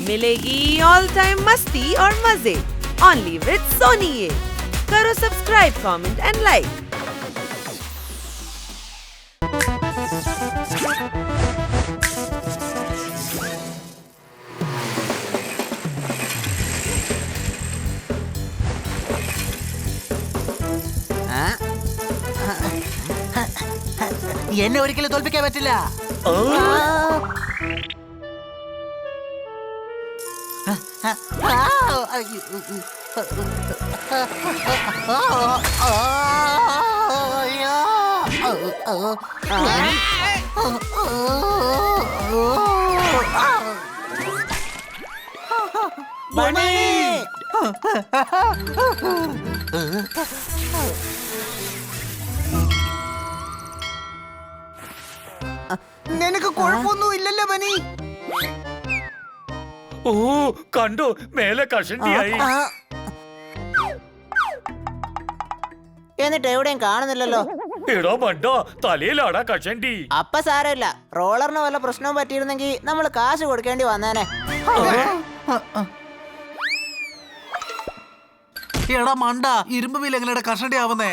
मिलेगी all time मस्ती और मजे ओनली विद सोनी ये। करो सब्सक्राइब, कमेंट एंड लाइक। എന്നെ ഒരിക്കലും തോൽപ്പിക്കാൻ പറ്റില്ല. നിനക്ക് കുഴപ്പമൊന്നും ഇല്ലല്ലോ ബനി? ഓ കണ്ടോ, മേലെ കഷണ്ടിയായി. എന്നിട്ട് എവിടെയും കാണുന്നില്ലല്ലോ. എടാ മണ്ടോ, തലയിലാടാ കഷണ്ടി. അപ്പ സാരമില്ല, റോളറിന് വല്ല പ്രശ്നവും പറ്റിയിരുന്നെങ്കിൽ നമ്മൾ കാശ് കൊടുക്കേണ്ടി വന്നേനെ. എടാ മണ്ട, ഇരുമ്പ് വീൽ എങ്ങനെയാ കഷണ്ടി ആവുന്നേ?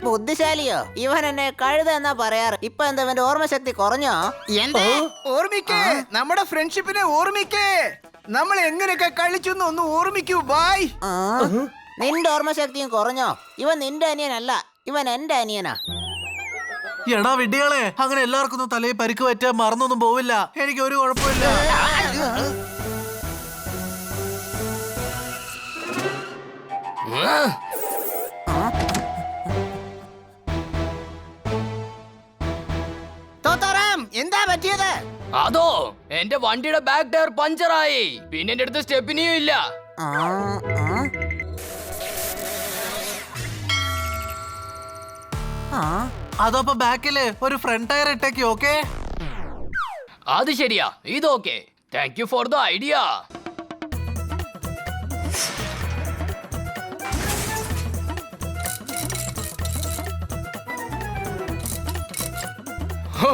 ബുദ്ധിശാലിയോ ഇവൻ? എന്നെ കഴുത എന്നാ പറയാറ്. ഇപ്പൊ എന്താ ഇവന്റെ ഓർമ്മശക്തി കുറഞ്ഞോ? ഓർമ്മിക്കേ, നമ്മുടെ ഫ്രണ്ട്ഷിപ്പിനെ ഓർമ്മിക്കേ. നമ്മൾ എങ്ങനെയൊക്കെ കളിച്ചു ഒന്ന് ഓർമ്മിക്കൂ. ബായ്. നിന്റെ ഓർമ്മശക്തിയും കുറഞ്ഞോ? ഇവൻ നിന്റെ അനിയനല്ല, ഇവൻ എന്റെ അനിയനാ. എടാ വിഡ്ഢികളെ, അങ്ങനെ എല്ലാവർക്കും ഒന്നും തലയിൽ പരിക്ക് പറ്റാൻ മറന്നൊന്നും പോവില്ല. എനിക്ക് ഒരു കുഴപ്പമില്ല. എന്താ പറ്റിയത്? അതോ, എന്റെ വണ്ടിയുടെ ബാക്ക് ടയർ പഞ്ചറായി. പിന്നെ എന്റെ അടുത്ത് സ്റ്റെപ്പിനിയും ഇല്ല. അതപ്പോ ബാക്കില് ഒരു ഫ്രണ്ട് ടയർ ഇട്ടേക്ക്. ഓക്കെ, അത് ശരിയാ, ഇതോക്കെ. Thank you for the idea.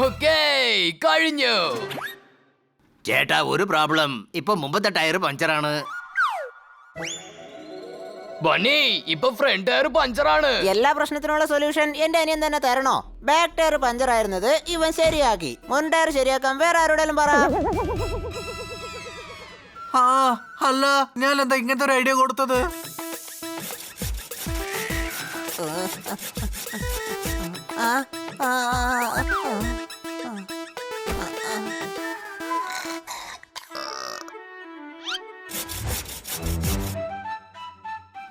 Okay, കഴിഞ്ഞു. ചേട്ടാ, ഒരു പ്രോബ്ലം. ഇപ്പൊ മുമ്പത്തെ ടയർ പഞ്ചറാണ്. ബണ്ണി, ഇപ്പൊ ഫ്രണ്ട് ടയർ പഞ്ചറാണ്. എല്ലാ പ്രശ്നത്തിനുള്ള സൊല്യൂഷൻ എന്റെ അനിയൻ തന്നെ തരണോ? ബാക്ക് ടയർ പഞ്ചർ ആയിരുന്നത് ഇവൻ ശരിയാക്കി. മുൻ ടയർ ശരിയാക്കാൻ വേറെ ആരോടെങ്കിലും പറ. അല്ല, ഞാൻ എന്താ ഇങ്ങനത്തെ ഒരു ഐഡിയ കൊടുത്തത്?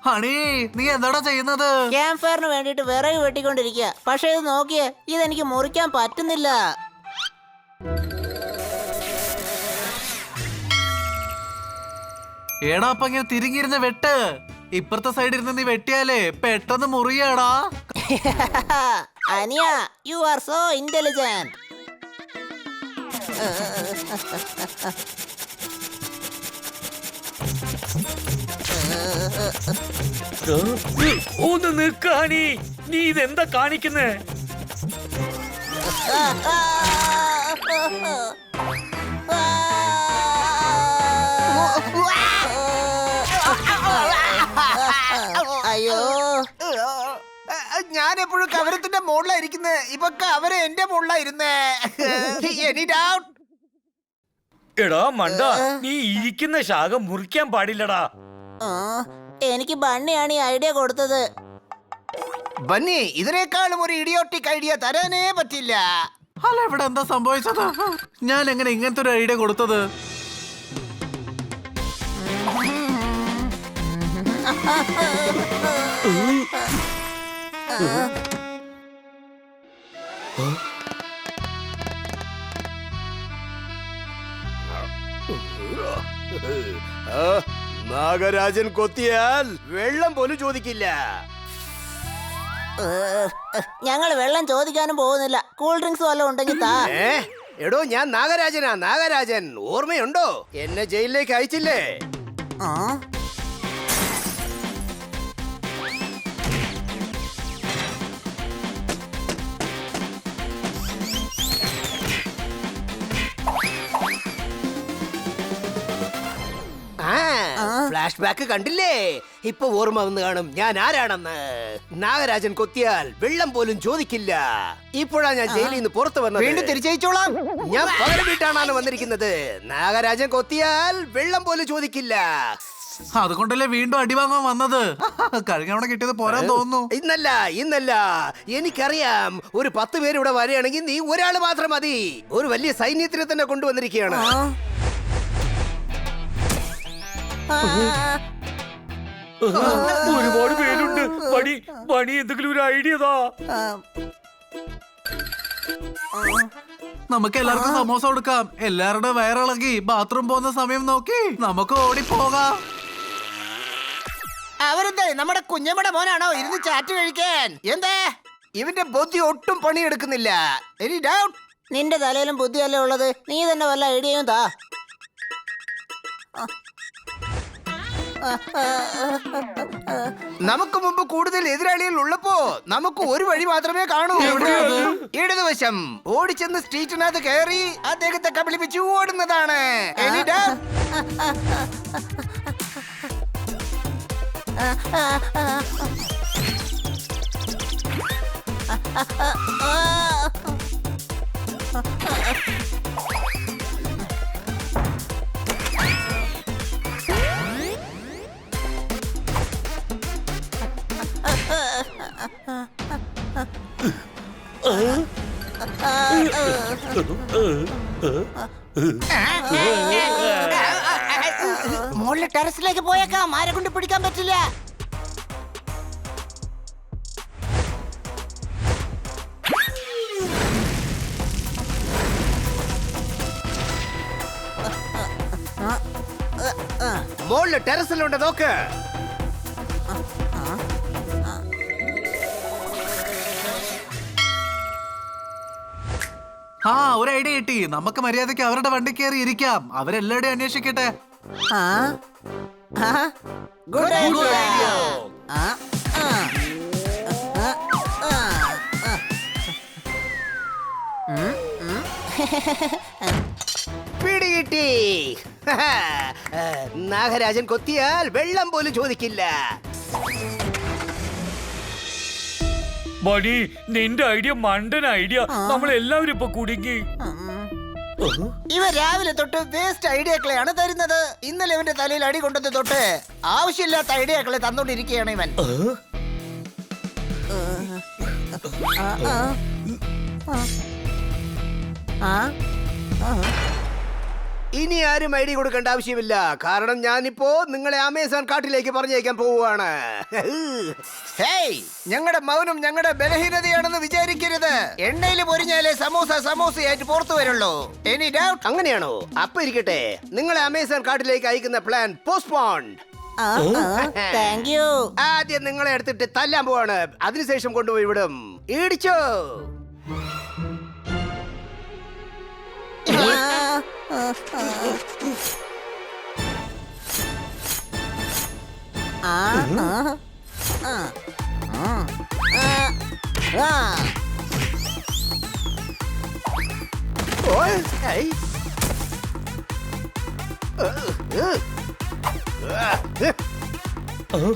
ഹണി, നീ എന്താടാ ചെയ്യുന്നത്? ക്യാമ്പ് ഫയറിന് വേണ്ടിട്ട് വിറക് വെട്ടിക്കൊണ്ടിരിക്കുക. പക്ഷെ ഇത് നോക്കിയേ, ഇതെനിക്ക് മുറിക്കാൻ പറ്റുന്നില്ല. ഏടാ, അപ്പൊ ഇങ്ങനെ തിരിഞ്ഞിരുന്ന് വെട്ട്. ഇപ്പുറത്തെ സൈഡിൽ ഇരുന്ന് നീ വെട്ടിയാലേ പെട്ടെന്ന് മുറിയാടാ. അനിയ, യു ആർ സോ ഇന്റലിജന്റ്. ഒന്ന് നിൽക്കാനി, നീ ഇതെന്താ കാണിക്കുന്നേ? അയ്യോ, ഞാൻ എപ്പോഴും കവരത്തിന്റെ മുകളിലായിരിക്കുന്നേ. ഇപ്പൊ കവര എന്റെ മുകളിലായിരുന്നേ. Any doubt? എടാ മണ്ട, നീ ഇരിക്കുന്ന ശാഖ മുറിക്കാൻ പാടില്ലടാ. എനിക്ക് ബണ്ണിയാണ് ഈ ഐഡിയ കൊടുത്തത്. ബന്നി, ഇതിനേക്കാളും ഒരു ഇഡിയോട്ടിക് ഐഡിയ തരാനേ പറ്റില്ല. അല്ല, ഇവിടെ എന്താ സംഭവിച്ചത്? ഞാൻ എങ്ങനെ ഇങ്ങനത്തെ ഒരു ഐഡിയ കൊടുത്തത്? നാഗരാജൻ കൊത്തിയാൽ വെള്ളം പോലും ചോദിക്കില്ല. ഞങ്ങൾ വെള്ളം ചോദിക്കാനും പോകുന്നില്ല. കൂൾ ഡ്രിങ്ക്സ് വല്ലതും ഉണ്ടെങ്കിൽ താ. എടോ, ഞാൻ നാഗരാജനാ, നാഗരാജൻ. ഓർമ്മയുണ്ടോ? എന്നെ ജയിലിലേക്ക് അയച്ചില്ലേ? ഫ്ലാഷ് ബാക്ക് കണ്ടില്ലേ? ഇപ്പൊ ഓർമ്മ വന്ന് കാണും ഞാൻ ആരാണെന്ന്. നാഗരാജൻ കൊത്തിയാൽ വെള്ളം പോലും ചോദിക്കില്ല. ഇപ്പോഴാ ഞാൻ ജയിലിൽ നിന്ന് പുറത്തു വന്നത്. വീണ്ടും തിരിച്ചയച്ചോളാം. ഞാൻ പകരം വീട്ടാണ് വന്നിരിക്കുന്നത്. നാഗരാജൻ കൊത്തിയാൽ വെള്ളം പോലും ചോദിക്കില്ല. അതുകൊണ്ടല്ലേ വീണ്ടും അടിവാങ്ങാൻ വന്നത്. കഴിഞ്ഞ തവണ കിട്ടിയത് പോരാൻ തോന്നുന്നു. ഇന്നല്ല എനിക്കറിയാം. ഒരു 10 പേര് ഇവിടെ വരികയാണെങ്കിൽ നീ ഒരാൾ മാത്രം മതി. ഒരു വലിയ സൈന്യത്തിനെ തന്നെ കൊണ്ടുവന്നിരിക്കുകയാണ്. ഒരുപാട് പേരുണ്ട്. പണി എന്തെങ്കിലും ഒരു ഐഡിയ താ. നമുക്ക് എല്ലാവർക്കും സമോസ കൊടുക്കാം. എല്ലാവരുടെ വയറിളകി ബാത്റൂം പോകുന്ന സമയം നോക്കി നമുക്ക് ഓടിപ്പോകാം. അവരെന്തേ നമ്മുടെ കുഞ്ഞമ്മയുടെ മോനാണോ ഇരുന്ന് ചാറ്റ് കഴിക്കാൻ? എന്തേ ഇവന്റെ ബുദ്ധി ഒട്ടും പണിയെടുക്കുന്നില്ല. Any doubt? നിന്റെ തലയിലും ബുദ്ധിയല്ലേ ഉള്ളത്. നീ തന്നെ വല്ല ഐഡിയയും താ. നമുക്ക് മുമ്പ് കൂടുതൽ എതിരാളികൾ ഉള്ളപ്പോ നമുക്ക് ഒരു വഴി മാത്രമേ കാണൂ. ഇടതുവശം ഓടിച്ചെന്ന് സ്ട്രീറ്റിനകത്ത് കയറി അദ്ദേഹത്തെ കബളിപ്പിച്ച് ഓടുന്നതാണ്. Any doubt? മുകളിലെ ടെറസിലേക്ക് പോയേക്കാം. ആരെ കൊണ്ട് പിടിക്കാൻ പറ്റില്ല. മോളില് ടെറസിലുണ്ട് നോക്ക്. ഒരു ഐഡിയ കിട്ടി. നമുക്ക് മര്യാദയ്ക്ക് അവരുടെ വണ്ടി കയറി ഇരിക്കാം. അവരെല്ലാവരുടെയും അന്വേഷിക്കട്ടെ. Good idea. പിടികിട്ടി. നാഗരാജൻ കൊത്തിയാൽ വെള്ളം പോലും ചോദിക്കില്ല. മണി, നിന്റെ ഐഡിയ മണ്ടൻ ഐഡിയ. നമ്മളെല്ലാവരും ഇപ്പൊ കുടുങ്ങി. ഇവ രാവിലെ തൊട്ട് വേസ്റ്റ് ഐഡിയകളെയാണ് തരുന്നത്. ഇന്നലെ ഇവന്റെ തലയിൽ അടി കൊണ്ടത് തൊട്ട് ആവശ്യമില്ലാത്ത ഐഡിയകളെ തന്നോണ്ടിരിക്കുകയാണ് ഇവൻ. ഇനി ആരും ഐഡിയ കൊടുക്കേണ്ട ആവശ്യമില്ല. കാരണം ഞാനിപ്പോ നിങ്ങളെ അമേസാൻ കാട്ടിലേക്ക് പറഞ്ഞേക്കാൻ പോവുകയാണ്. ഹേയ്, ഞങ്ങളുടെ മൗനം ഞങ്ങളുടെ ബലഹീനതയാണെന്ന് വിചാരിക്കരുത്. എണ്ണയിൽ പൊരിഞ്ഞാലേ സമോസയായിട്ട് പുറത്തു വരുള്ളൂ. Any doubt? അങ്ങനെയാണോ? അപ്പൊ ഇരിക്കട്ടെ. നിങ്ങളെ അമേസാൻ കാട്ടിലേക്ക് അയക്കുന്ന പ്ലാൻ പോസ്റ്റ്പോൺഡ്. Thank you. ആദ്യം നിങ്ങളെ എടുത്തിട്ട് തല്ലാൻ പോവാണ്. അതിനുശേഷം കൊണ്ടുപോയി വിടും. ഇടിച്ചോ.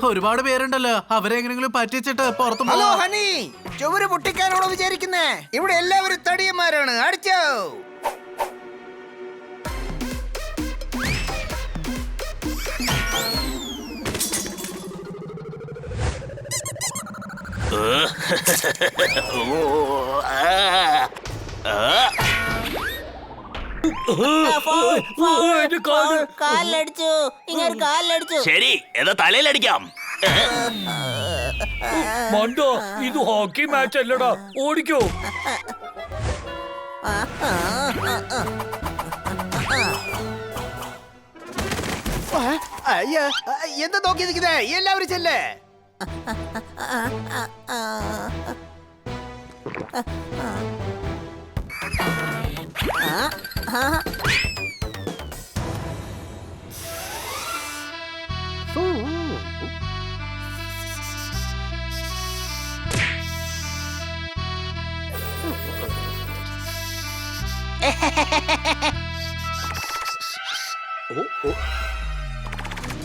ഒരുപാട് പേരുണ്ടല്ലോ. അവരെ എങ്ങനെങ്കിലും പറ്റിച്ചിട്ട് പുറത്തു ഹലോ പോകാം. ഹണി, ചുവര് പൊട്ടിക്കാനാണോ വിചാരിക്കുന്നേ? ഇവിടെ എല്ലാവരും തടിയന്മാരാണ്. അടിച്ചോ. എന്റെ കാല്. കാലിലടിച്ചു. ഇങ്ങനെ കാലിലടിച്ചു. ശരി, എന്നാ തലയിലടിക്കാം. മണ്ടോ, ഇത് ഹോക്കി മാച്ച് അല്ലടാ. ഓടിക്കോ. എന്താ നോക്കി നിൽക്കുന്നേ? എല്ലാവരും ചെല്ലേ.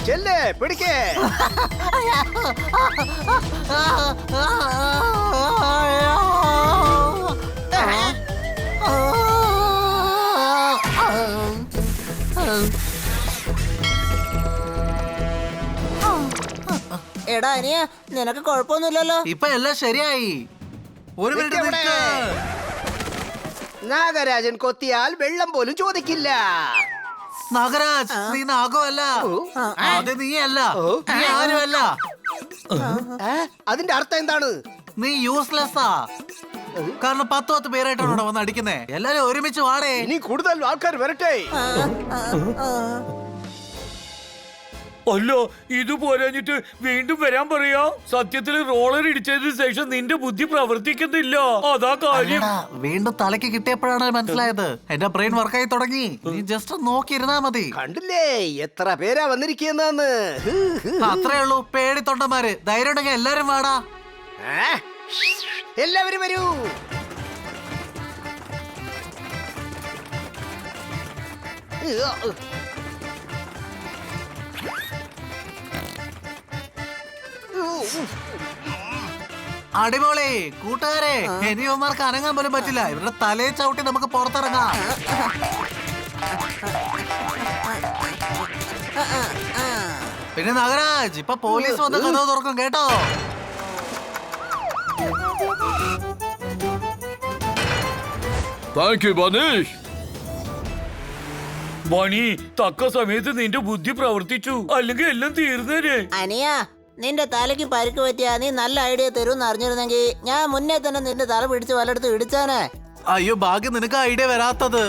ചെല്ലേ പിടിക്കേ. എടാ അനിയ, നിനക്ക് കുഴപ്പമൊന്നുമില്ലല്ലോ? ഇപ്പൊ എല്ലാം ശരിയായി. ഒരു മിനിറ്റ് നിൽക്ക് നിൽക്ക്. നാഗരാജൻ കൊത്തിയാൽ വെള്ളം പോലും ചോദിക്കില്ല. നാഗരാജ്, നീ നാഗമല്ല. അത് നീയല്ല, നീ ആരുമല്ല. അതിന്റെ അർത്ഥം എന്താണ്? നീ യൂസ്ലെസ്സാ. കാരണം 10 പേരായിട്ടാണ് വന്ന് അടിക്കുന്നേ. എല്ലാരും ഒരുമിച്ച് വാടേ. ഇനി കൂടുതൽ ആൾക്കാർ വരട്ടെ. അല്ലോ, ഇത് പോരാഞ്ഞിട്ട് വീണ്ടും വരാൻ പറയാ. സത്യത്തിൽ റോളർ ഇടിച്ചതിന് ശേഷം നിന്റെ ബുദ്ധി പ്രവർത്തിക്കുന്നില്ല, അതാ കാര്യം. അല്ലടാ, വീണ്ടും തലയ്ക്ക് കിട്ടിയപ്പോഴാണ് മനസ്സിലായത്. എന്റെ ബ്രെയിൻ വർക്കായി തുടങ്ങി. നീ ജസ്റ്റ് നോക്കിയിരുന്നാ മതി. കണ്ടില്ലേ എത്ര പേരാ വന്നിരിക്കുന്നെന്ന്. അത്രേ ഉള്ളൂ. പേടിത്തൊണ്ടന്മാര്. ധൈര്യം ഉണ്ടെങ്കിൽ എല്ലാരും വാടാ. എല്ലാവരും വരൂ. അടിപൊളി കൂട്ടുകാരെ. ഇനിയവന്മാർക്ക് അനങ്ങാൻ പോലും പറ്റില്ല. ഇവരുടെ തലയെ ചവിട്ടി നമുക്ക് പുറത്തിറങ്ങാം. പിന്നെ നാഗരാജ്, ഇപ്പൊ പോലീസ് വന്ന് കഥ തുറക്കും കേട്ടോ. Thank you Baneesh. ബണി, തക്ക സമയത്ത് നിന്റെ ബുദ്ധി പ്രവർത്തിച്ചു, അല്ലെങ്കിൽ എല്ലാം തീർന്നേനെ. അനിയ, നിന്റെ തലയ്ക്ക് പരിക്ക് പറ്റിയാ നീ നല്ല ഐഡിയ തരുമെന്ന് അറിഞ്ഞിരുന്നെങ്കിൽ ഞാൻ മുന്നേ തന്നെ നിന്റെ തല പിടിച്ച് വല്ലയിടത്ത് ഇടിച്ചാനേ. അയ്യോ, ഭാഗ്യം നിനക്ക് ഐഡിയ വരാത്തത്.